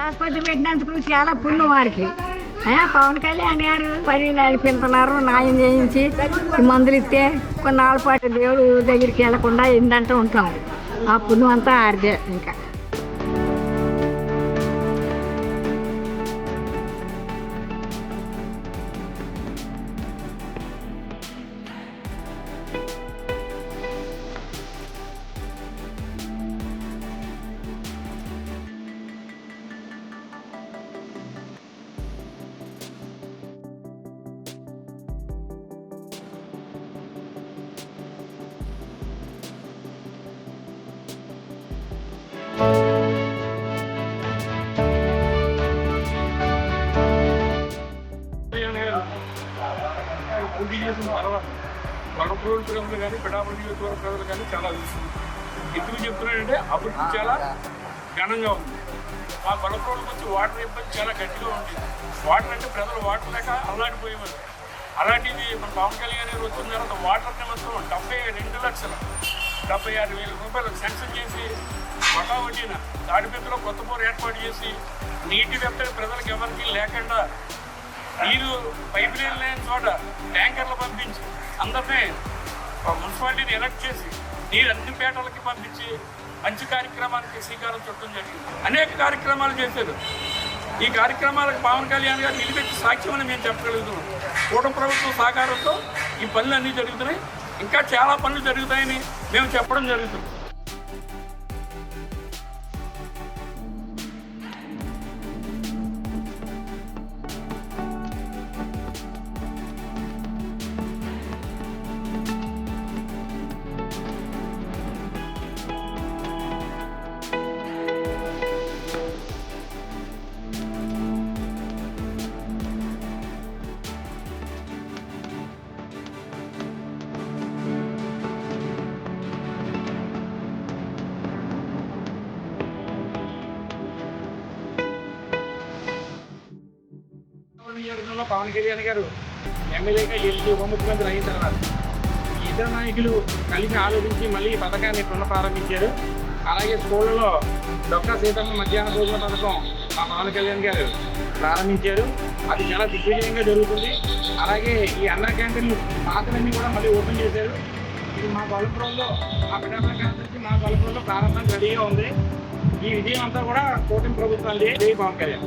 ఆసుపత్రి పెట్టినందుకు చాలా పుణ్యం వారికి. పవన్ కళ్యాణ్ గారు పని నడిపిస్తున్నారు, న్యాయం చేయించి ఈ మందులు ఇస్తే కొన్నాళ్ళ పాటు దేవుడు దగ్గరికి వెళ్లకుండా ఏంటంటూ ఉంటాం. ఆ పుణ్యం అంతా ఆడిదే. ఇంకా వనపూడి ప్రజలు కానీ పిఠాపురం నియోజకవర్గ ప్రజలు కానీ చాలా ఎందుకు చెప్తున్నాడంటే అభివృద్ధి చాలా ఘనంగా ఉంది. మా వనపూడి వచ్చి వాటర్ ఇబ్బంది చాలా గట్టిగా ఉంది. వాటర్ అంటే ప్రజలు వాటర్ లేక అల్లాడిపోయేవారు. అలాంటిది మన పవన్ కళ్యాణ్ గారు వచ్చిన తర్వాత వాటర్ నిమిత్తం 72,76,000 రూపాయలు శాంక్షన్ చేసి వడ్డీన తాడిపెద్దలో కొత్త బోర్ ఏర్పాటు చేసి నీటి వ్యక్తి ప్రజలకు ఎవరికి లేకుండా నీరు పైప్ లైన్ లేని చోట ట్యాంకర్లు పంపించి అందరినీ మున్సిపాలిటీని ఎలక్ట్ చేసి నీరు అన్ని పేటలకి పంపించి మంచి కార్యక్రమానికి శ్రీకారం చుట్టడం జరిగింది. అనేక కార్యక్రమాలు చేశారు. ఈ కార్యక్రమాలకు పవన్ కళ్యాణ్ గారు నిలబెట్టి సాక్ష్యమని మేము చెప్పగలుగుతున్నాం. కూటమి ప్రభుత్వం సహకారంతో ఈ పనులు అన్నీ జరుగుతున్నాయి. ఇంకా చాలా పనులు జరుగుతాయని మేము చెప్పడం జరుగుతుంది. నియోజకవర్గంలో పవన్ కళ్యాణ్ గారు ఎమ్మెల్యేగా గెలిచి ఉప ముఖ్యమంత్రి అయిన తర్వాత ఇతర నాయకులు కలిసి ఆలోచించి మళ్ళీ ఈ పథకాన్ని పునఃప్రారంభించారు. అలాగే స్కూళ్ళలో డొక్కా సీతమ్మ మధ్యాహ్న భోజన పథకం మా పవన్ కళ్యాణ్ గారు ప్రారంభించారు. అది చాలా దిగ్విజయంగా జరుగుతుంది. అలాగే ఈ అన్న క్యాంటీన్లు పాత్రలన్నీ కూడా మళ్ళీ ఓపెన్ చేశారు. ఇది మా గొల్లపురంలో మా పిఠాపురం క్యాంటీన్ మా గొల్లపురంలో ప్రారంభం రెడీగా ఉంది. ఈ విజయం అంతా కూడా కూటమి ప్రభుత్వం పవన్ కళ్యాణ్.